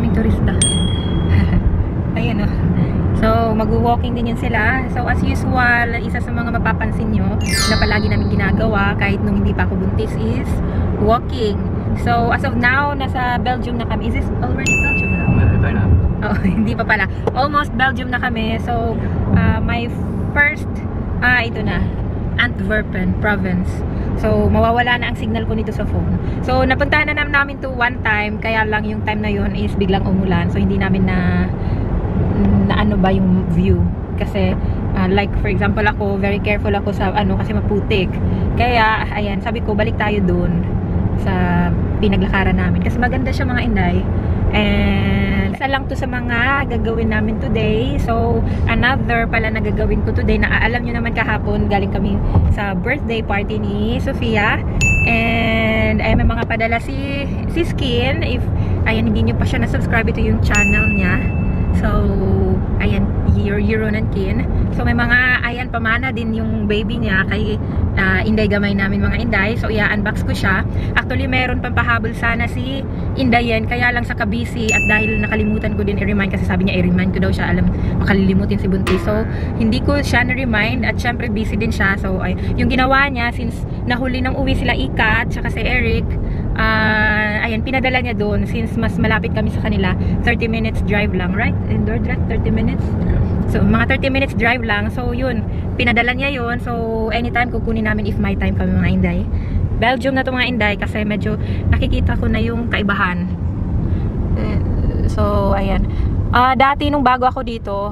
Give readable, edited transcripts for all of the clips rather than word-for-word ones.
daming turista. Ayan o. So, mag-walking din yun sila. So, as usual, isa sa mga mapapansin nyo na palagi namin ginagawa kahit nung hindi pa ako buntis is walking. So, as of now, nasa Belgium na kami. Is this already Belgium na? Oh, hindi pa pala. Almost Belgium na kami. So, my first, ito na, Antwerpen province. So, mawawala na ang signal ko nito sa phone. So, napuntahan na namin to one time. Kaya lang yung time na yun is biglang umulan. So, hindi namin na ano ba yung view. Kasi, like for example ako, very careful ako sa ano kasi maputik. Kaya, ayan, sabi ko, balik tayo dun sa pinaglakaran namin. Kasi maganda siya mga Inday. And isa lang to sa mga gagawin namin today. So, another pala na gagawin ko today na alam nyo naman kahapon, galing kami sa birthday party ni Sofia. And ay may mga padala si Skin. If ayan, hindi nyo pa siya na-subscribe, ito yung channel niya. So, ayan, Euro and Kin. So, may mga, ayan, pamana din yung baby niya kay Inday Gamay namin mga Inday. So, i-unbox ko siya. Actually, meron pang pahabol sana si Inday yan. Kaya lang sa kabisi at dahil nakalimutan ko din i-remind kasi sabi niya i-remind ko daw siya. Alam, makalilimutin si Buntis. So, hindi ko siya na-remind at syempre busy din siya. So, ay, yung ginawa niya, since nahuli nang uwi sila Ika at saka si Eric, ayan, pinadala niya doon since mas malapit kami sa kanila. 30 minutes drive lang, right? Indoor drive, 30 minutes? So, mga 30 minutes drive lang. So, yun. Pinadala niya yun. So, anytime kukunin namin if may time kami mga Inday. Belgium na to mga Inday kasi medyo nakikita ko na yung kaibahan. So, ayan. Dati nung bago ako dito,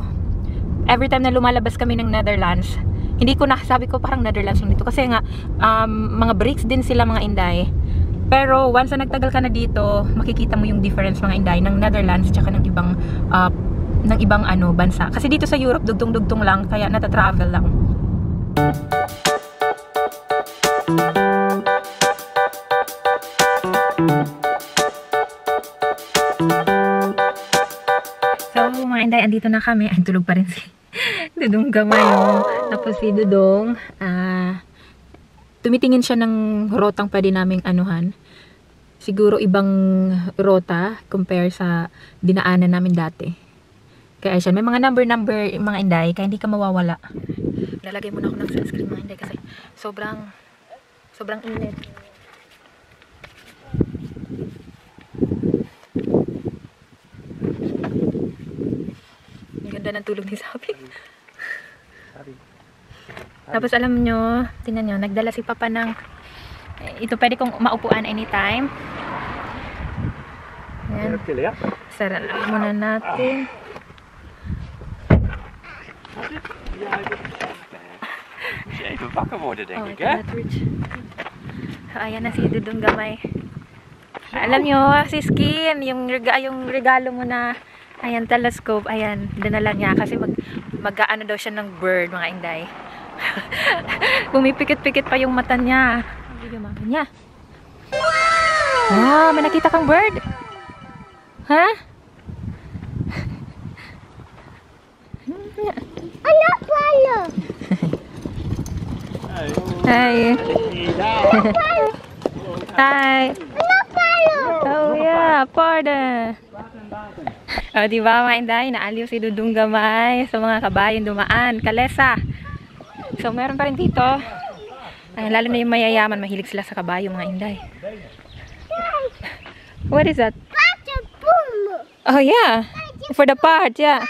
every time na lumalabas kami ng Netherlands, hindi ko na, sabi ko parang Netherlands yung dito. Kasi nga, mga bricks din sila mga Inday. Pero once na nagtagal ka na dito, makikita mo yung difference mga Inday ng Netherlands tsaka ng ibang ano bansa. Kasi dito sa Europe dugtong-dugtong lang kaya nata-travel lang. So mga Inday, andito na kami. Ay, tulog pa rin si Dudong Gamay. Tapos si Dudong tumitingin siya ng rotang pwede naming anuhan. Siguro ibang rota compare sa dinaanan namin dati. Kaya siya, may mga number mga Inday, kaya hindi ka mawawala. Lalagay muna ako ng sunscreen mga Inday kasi sobrang init. Ang ganda ng tulog ni Sabi. Tapos alam nyo, tingnan nyo, nagdala si Papa ng, ito pwede kong maupuan anytime. Ayan. Sarap muna natin. Even wakker worden denk ik, hè? Ayan na si Dudong Gamay. Alam nyo, si Skin, yung regalo mo na, ayan, telescope, ayan, dinala niya kasi mag-ano daw siya ng bird, mga Inday. Pumipikit-pikit pa yung mata niya. Yung mata niya. Wow, may nakita kang bird? Ha? Hello, Palo. Hi. Hi. Hello, Palo. Oh yeah, pardon. Oh, di ba mga Inday, naaliw si Dudong Gamay sa mga kabayong dumaan. Kalesa. So, meron pa rin dito. Lalo na yung mayayaman, mahilig sila sa kabayo mga Inday. What is that? Oh yeah. For the part, yeah.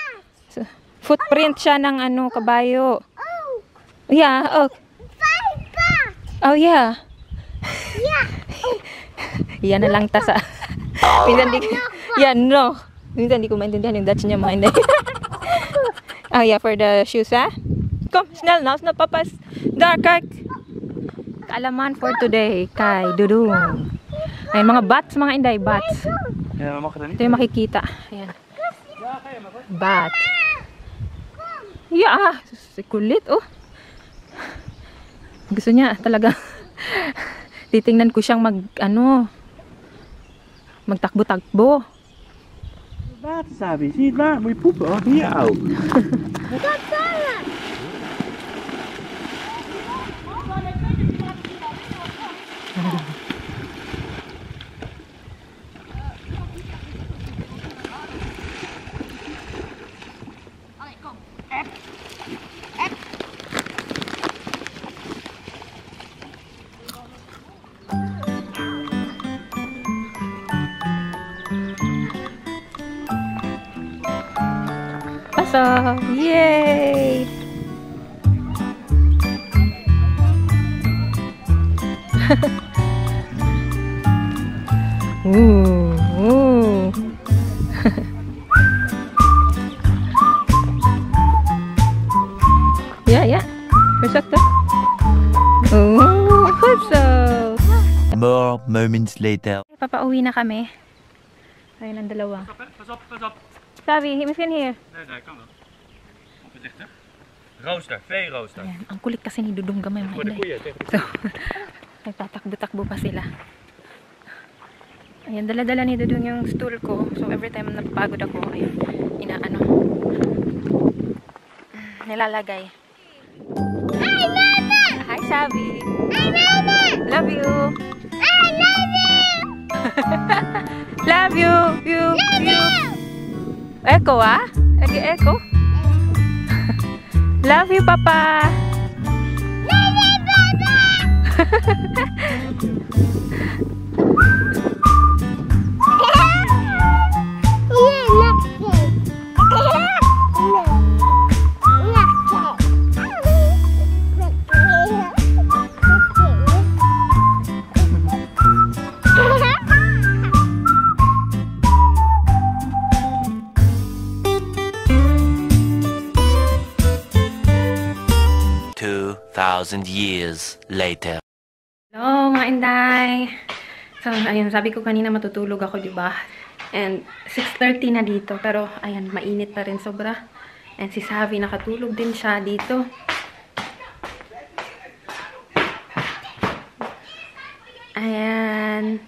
So, footprint siya ng ano, kabayo. Yeah, oh. Oh yeah. Yan na lang tasa. Minsan di, yeah, no. Minsan di ko maintindihan yung Dutch niya mga Inday. Oh yeah, for the shoes, ha? Kom, snel nou, snel papas. Daar, kijk. Kaalaman for today kay Dudong. Ayan, mga bats, mga Inday, bats. Ja, mag er niet. Ito yung makikita. Ayan. Bat. Yeah, kulit, oh. Gusto niya talaga. Titingnan ko siyang magtakbo-takbo. Water, Sabi. Zie je het water? Moet je poepen, hoor. Hier, au. Awesome! Yay! Ooh, ooh. Yeah. Perfect. Oh, awesome! More moments later. Papauwi na kami. Ayun ang dalawa. Pas op, pas op. Sabi, misschien hier. Nee, kan wel. Op het dichter. Rooster, veerooster. Ayan, ang kulit kasi ni Dudong Gamay mga Voor de inday. koeien, tegen So, nagtatakbo-takbo pa sila. Ayan, dala-dala ni Dudong yung stool ko. So, every time napapagod ako, ayun, nilalagay. Hi, Sabi! Love you! Love you! You! Echo, ah? Echo? Love you, Papa! Thousand years later. Hello, mga inday! So, ayun, sabi ko kanina matutulog ako, diba? And 6:30 na dito, pero ayan, mainit pa rin sobra. And si Savi nakatulog din siya dito. Ayan.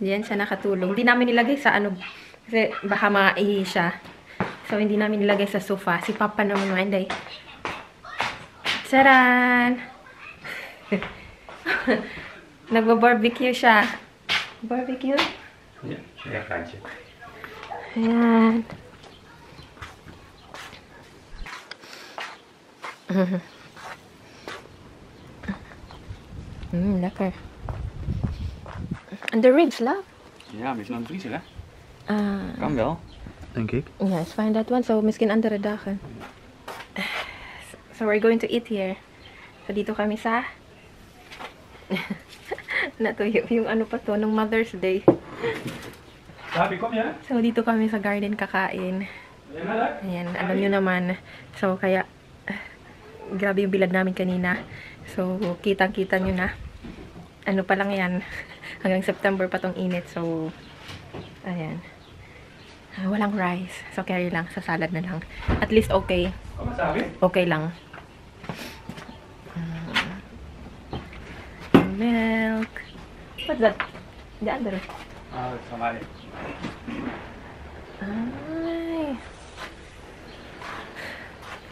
Diyan siya nakatulog. Hindi namin nilagay sa ano, kasi baka maihi siya. So, hindi namin nilagay sa sofa. Si Papa naman, mga inday. Charan! Nagba-barbecue siya. Barbecue? Ja, gaatje. Ayan. Lekker. And the ribs, love? Ja, misschien aan het vriezen, hè? Ah. Kan wel, denk ik. Yeah, it's fine that one. So, miskin andere dagen. So, we're going to eat here. So, dito kami sa natuyo yung ano pa to, nung Mother's Day. Sabi, kom je? So, dito kami sa garden kakain. Ayan, alam nyo naman. So, kaya, grabe yung bilad namin kanina. So, kitang-kita nyo na. Ano pa lang yan. Hanggang September pa tong init. So, ayan. Walang rice. So, carry lang. Sa salad na lang. At least okay. Okay lang. Milk. What's that? The other. Ah, dat is van mij. Ay.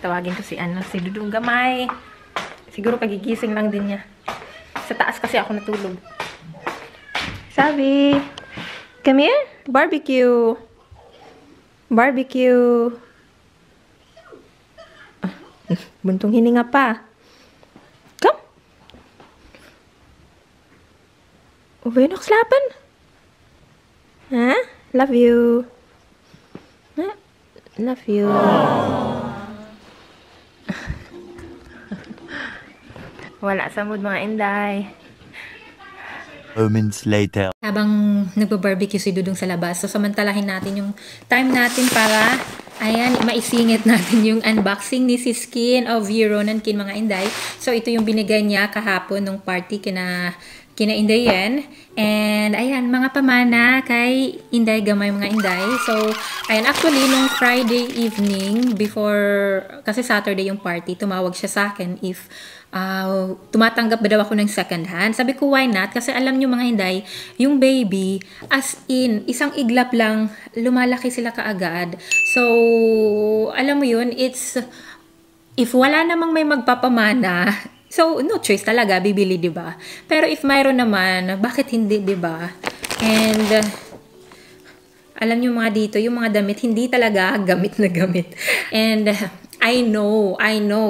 Tawagin ko si si Dudong Gamay. Siguro kagigising lang din niya. Sa taas kasi ako natulog. Sabi, come here. Barbecue. Barbecue. Buntong hininga pa. Come. Wil je nog slapen? Huh? Love you. Huh? Love you. Wala sa mood mga inday. Moments later. Habang nagba-barbecue si Dudong sa labas, so samantalahin natin yung time natin para, ayan, maisingit natin yung unboxing ni Sis Kin of Ronan Kin mga inday. So ito yung binigay niya kahapon nung party kina Inday yan. And ayan, mga pamana kay Inday Gamay mga inday. So ayan, actually nung Friday evening before, kasi Saturday yung party, tumawag siya sa akin if tumatanggap ba daw ako ng second hand. Sabi ko, why not? Kasi alam nyo mga inday, yung baby, as in, isang iglap lang, lumalaki sila kaagad. So, alam mo yun, it's, if wala namang may magpapamana, so, no choice talaga, bibili, diba? Pero if mayroon naman, bakit hindi, diba? And, alam nyo mga dito, yung mga damit, hindi talaga gamit na gamit. And, I know,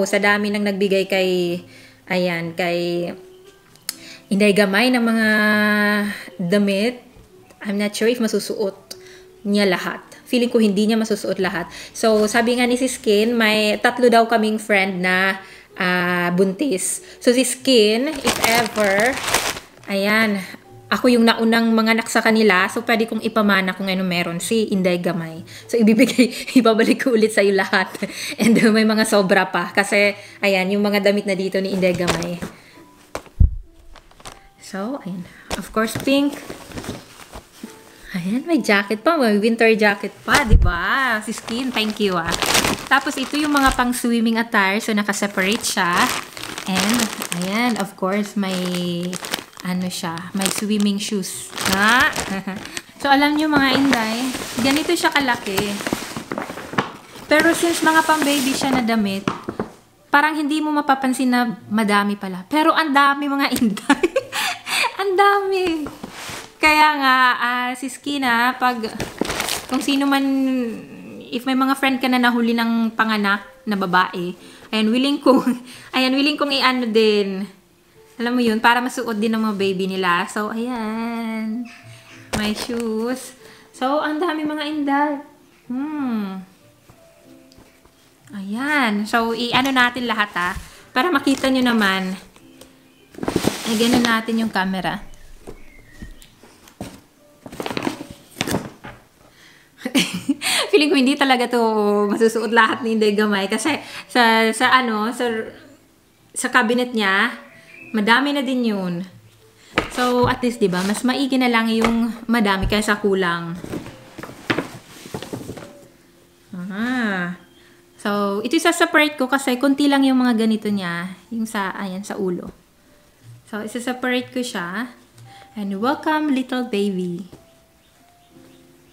sa dami nang nagbigay kay, ayan, kay Inday Gamay ng mga damit, I'm not sure if masusuot niya lahat. feeling ko hindi niya masusuot lahat. So, sabi nga ni si Skin, may 3 daw kaming friend na buntis. So, si Skin, if ever, ayan, ako yung naunang manganak sa kanila, so pwede kong ipamana kung ano meron si Inday Gamay. So, ibabalik ko ulit sa'yo lahat. And may mga sobra pa. Kasi, ayan, yung mga damit na dito ni Inday Gamay. So, ayan. Of course, pink. Ayan, may jacket pa. May winter jacket pa, di ba? Si Skin, thank you Tapos, ito yung mga pang swimming attire. So, nakaseparate siya. And, ayan, of course, may ano siya, may swimming shoes. So, alam nyo mga Inday, ganito siya kalaki. Pero since mga pang-baby siya na damit, parang hindi mo mapapansin na madami pala. Pero ang dami mga Inday. Ang dami. Kaya nga, si Skina, kung sino man, if may mga friend ka na nahuli ng panganak na babae, ayan, willing kong i-ano din. Alam mo yun, para masuot din ng mga baby nila. So, ayan. My shoes. So, ang dami mga Inday. Ayan. So, i-ano natin lahat para makita nyo naman. Ay, ganun natin yung camera. Feeling ko hindi talaga to masusuot lahat ni Inday Gamay. Kasi, sa cabinet niya, madami na din yun. So, at least, diba, mas maigi na lang yung madami kaysa kulang. So, ito isa-separate ko kasi konti lang yung mga ganito niya. Yung sa ulo. So, isa-separate ko siya. And welcome, little baby.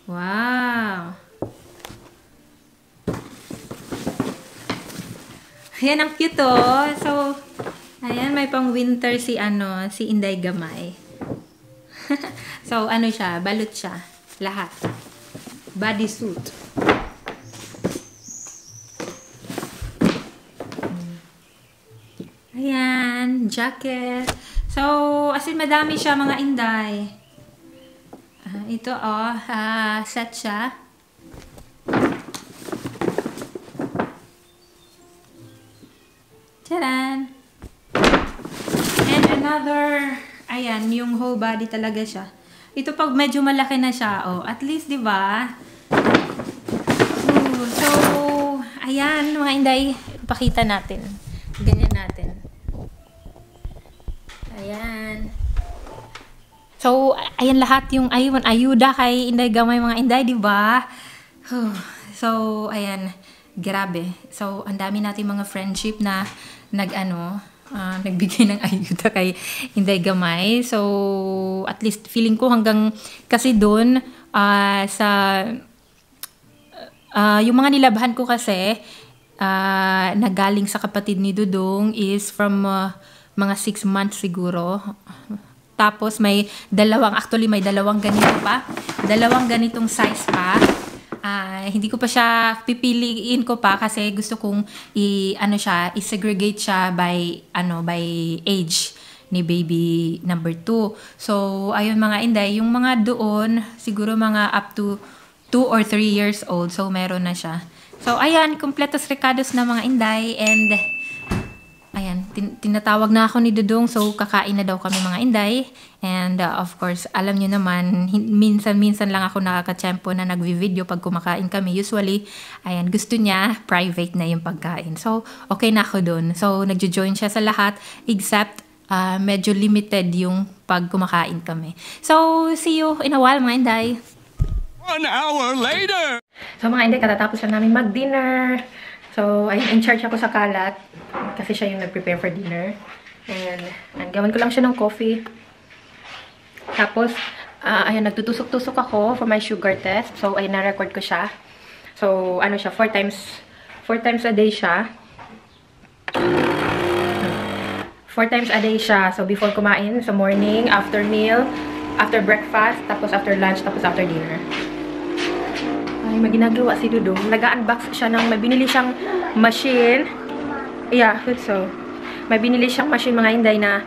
Wow! Ayan, ang cute So, ayan, may pang winter si Inday Gamay. So, ano siya, balot siya. Lahat. Bodysuit. Ayan, jacket. So, as in, madami siya mga Inday. Ito, set siya. Tcharan! Another, ayan, yung whole body talaga siya. Ito pag medyo malaki na siya, at least, di ba? So, ayan, mga Inday, pakita natin. Ganyan natin. Ayan. So, ayan lahat yung ayuda kay Inday Gamay, mga Inday, di ba? So, ayan, grabe. So, ang dami natin mga friendship na nagbigay ng ayuda kay Inday Gamay. So, at least feeling ko hanggang kasi doon yung mga nilabhan ko kasi nagaling sa kapatid ni Dudong is from mga 6 months siguro. Tapos may dalawang ganito pa. Dalawang ganitong size pa. Hindi ko pa siya pipiliin ko pa kasi gusto kong i-segregate siya by age ni baby number 2. So, ayun mga Inday, yung mga doon, siguro mga up to 2 or 3 years old. So, meron na siya. So, ayan, kompletos recados na mga Inday. And, ayan, tinatawag na ako ni Dudong. So, kakain na daw kami mga Inday. And, of course, alam nyo naman, minsan lang ako nakakatsyempo na nagvi-video pag kumakain kami. Usually, ayan, gusto niya, private na yung pagkain. So, okay na ako dun. So, nagjo-join siya sa lahat, except, medyo limited yung pag kumakain kami. So, see you in a while mga Inday. 1 hour later! So, mga Inday, katatapos lang namin mag-dinner. So, in charge ako sa kalat. Kasi siya yung nag-prepare for dinner. And gawan ko lang siya ng coffee. Tapos, ayan, nagtutusok-tusok ako for my sugar test. So, ayun, na-record ko siya. So, ano siya, 4 times a day siya. 4 times a day siya. So, before kumain, sa morning, after meal, after breakfast, tapos after lunch, tapos after dinner. Ay, may ginagawa si Dudong. Nag-unbox siya ng, may binili siyang machine. Yeah, so, may binili siyang machine mga Inday na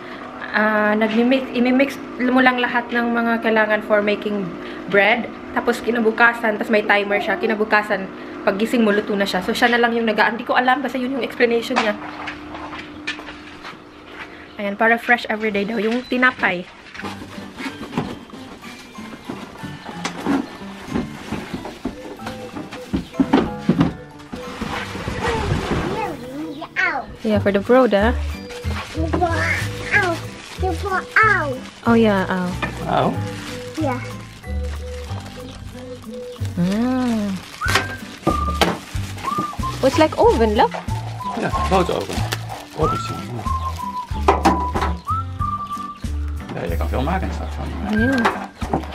imimix mo lang lahat ng mga kailangan for making bread. Tapos kinabukasan, tapos may timer siya. Kinabukasan, pag gising mo, luto na siya. So, siya na lang yung hindi ko alam, basta yun yung explanation niya. Ayan, para fresh everyday daw. Yung tinapay. Yeah, for the broad, ah. Oh, yeah, ow. Oh? Yeah. Mm. Oh, it's like oven, love. Ja, broodovens. Oh, dat zie je. Ja, je kan veel maken straks van. Ayan.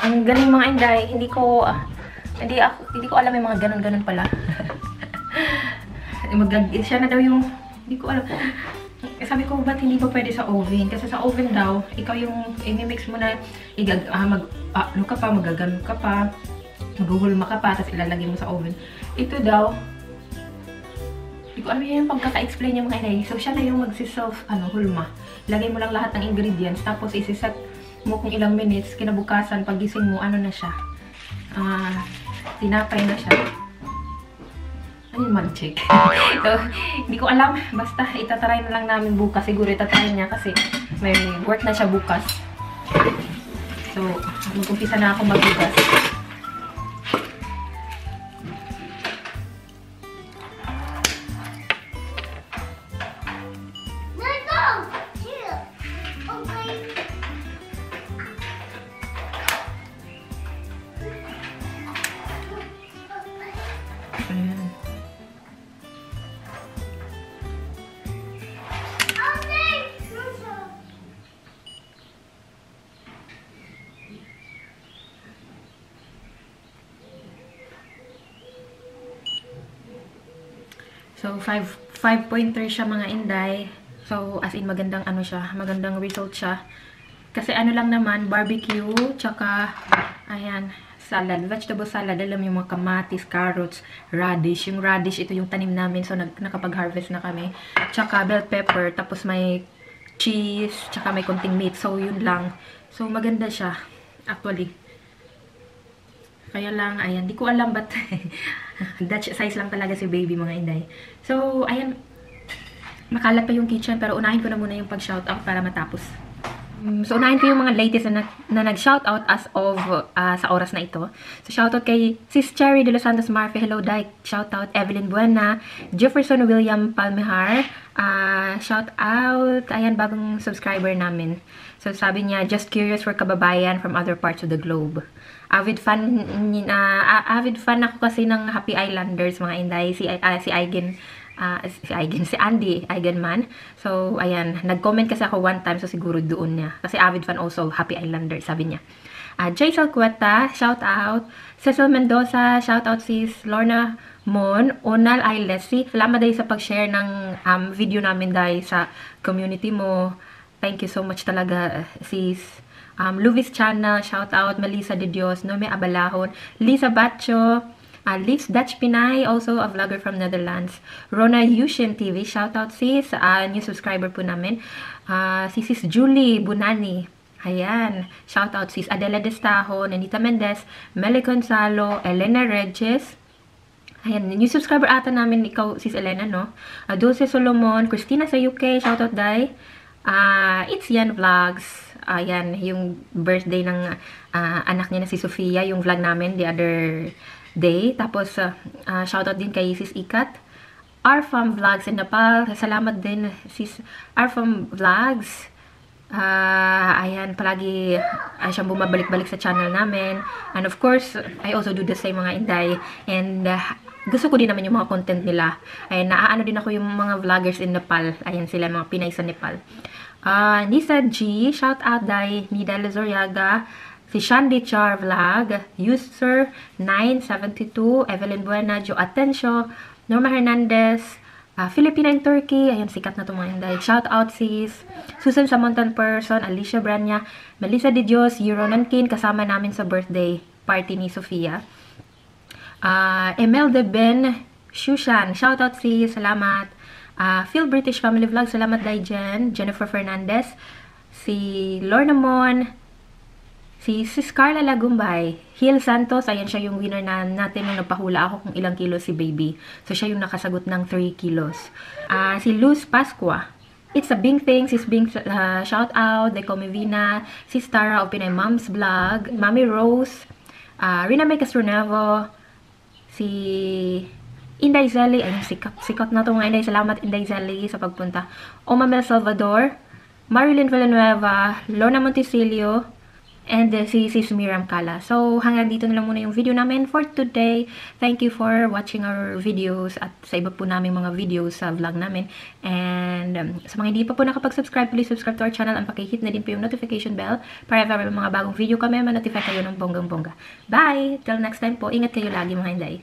Ang galing mga Inday. Hindi ko alam yung mga ganun-ganun pala. Siya na daw yung, hindi ko alam. Sabi ko, ba't hindi ba pwede sa oven? Kasi sa oven daw, ikaw yung i-mix mo na, ano ka pa, magaganon ka pa, maghuhulma ka pa, tapos ilalagay mo sa oven. Ito daw, hindi ko alam yung pagkaka-explain niya mga Inday. So, siya na yung magsiself, hulma. Lagay mo lang lahat ng ingredients, tapos isiset mo kung ilang minutes, kinabukasan, pagising mo, ano na siya, tinapay na siya. Ano yung mag-check? So, hindi ko alam. Basta, itatry na lang namin bukas. Siguro itatry niya kasi may work na siya bukas. So, mag-umpisa na ako magbukas. Ayan. So, 5.3 siya mga Inday. So, as in, magandang siya, magandang result siya. Kasi lang naman, barbecue, tsaka, ayan, salad, vegetable salad. Alam yung mga kamatis, carrots, radish. Yung radish, ito yung tanim namin. So, nakapag-harvest na kami. Tsaka bell pepper, tapos may cheese, tsaka may konting meat. So, yun lang. So, maganda siya, actually. Kaya lang, ayan, di ko alam ba't Dutch size lang talaga si baby mga Inday. So, ayan, makalat pa yung kitchen, pero unahin ko na muna yung pag-shoutout para matapos. So, unahin ko yung mga latest na nag-shoutout as of sa oras na ito. So, shoutout kay Sis Cherry de los Santos Marfe. Hello, Dyke. Shoutout Evelyn Buena. Jefferson William Palmehar. Shoutout, ayan, bagong subscriber namin. So, sabi niya, just curious for kababayan from other parts of the globe. Avid fan ako kasi ng Happy Islanders, mga Inday. Si Andy Eigenman. So, ayan, nag-comment kasi ako one time, so siguro doon niya. Kasi avid fan also, Happy Islanders, sabi niya. Jaisal Cueta, shout out. Cecil Mendoza, shout out sis. Lorna Mon, Onal Ailesi. Salamat dahil sa pag-share ng video namin dahil sa community mo. Thank you so much talaga, sis. Luvis Channel, shout out. Melissa De Dios, Nome Abalahon. Lisa Bacho, Lives Dutch Pinay, also a vlogger from Netherlands. Rona Yushin TV, shout out sis. New subscriber po namin. Si sis Julie Bunani. Ayan, shout out sis. Adela Destajo, Anita Mendez, Meli Gonzalo, Elena Regis. Ayan, new subscriber ata namin, ikaw sis Elena, no? Dulce Solomon, Christina sa UK, shout out Day. It's Yan Vlogs. Ayan, yung birthday ng anak niya na si Sofia, yung vlog namin the other day. Tapos, shoutout din kay Sis Ikat. Arfam Vlogs in Nepal. Salamat din, Sis Arfam Vlogs. Ayan, palagi siyang bumabalik-balik sa channel namin. And of course, I also do the same mga Inday. And gusto ko din naman yung mga content nila. Ayan, naaano din ako yung mga vloggers in Nepal. Ayan sila, mga Pinay sa Nepal. Nisa G, shout out dai Nida Lezoriaga, si Shandy Char Vlog, User 972, Evelyn Buena, Jo Atencio, Norma Hernandez, Filipina in Turkey, ayan, sikat na itong mga Inday. Shout out sis Susan Samontan Person, Alicia Branya, Melissa De Dios, Euronan Kin, kasama namin sa birthday party ni Sofia. Emel de Ben Shushan, shout out sis, salamat. Phil British Family Vlog, salamat dai Jen. Jennifer Fernandez, si Lorna Mon, Si Carla Lagumbay, Hill Santos, ayan siya yung winner natin nung nagpahula ako kung ilang kilos si baby. So, siya yung nakasagot ng 3 kilos. Si Luz Pascua, It's a Bing Thing, sis Bing shout out, Deco Mevina, sis Tara of Pinay Mom's Vlog, Mami Rose, Rina May Castronevo, si Inday Zelly, ayun, sikat na to nga Inday, salamat Inday Zelly sa pagpunta. Oma Mel Salvador, Marilyn Villanueva, Lorna Montesilio, and si Miriam Cala. So, hanggang dito na lang muna yung video namin for today. Thank you for watching our videos at sa iba po namin mga videos sa vlog namin. And sa mga hindi pa po nakapag-subscribe, please subscribe to our channel and pakihit na din po yung notification bell para if ever may mga bagong video kami, ma-notify kayo ng bonggang-bongga. Bye! Till next time po, ingat kayo lagi mga Inday.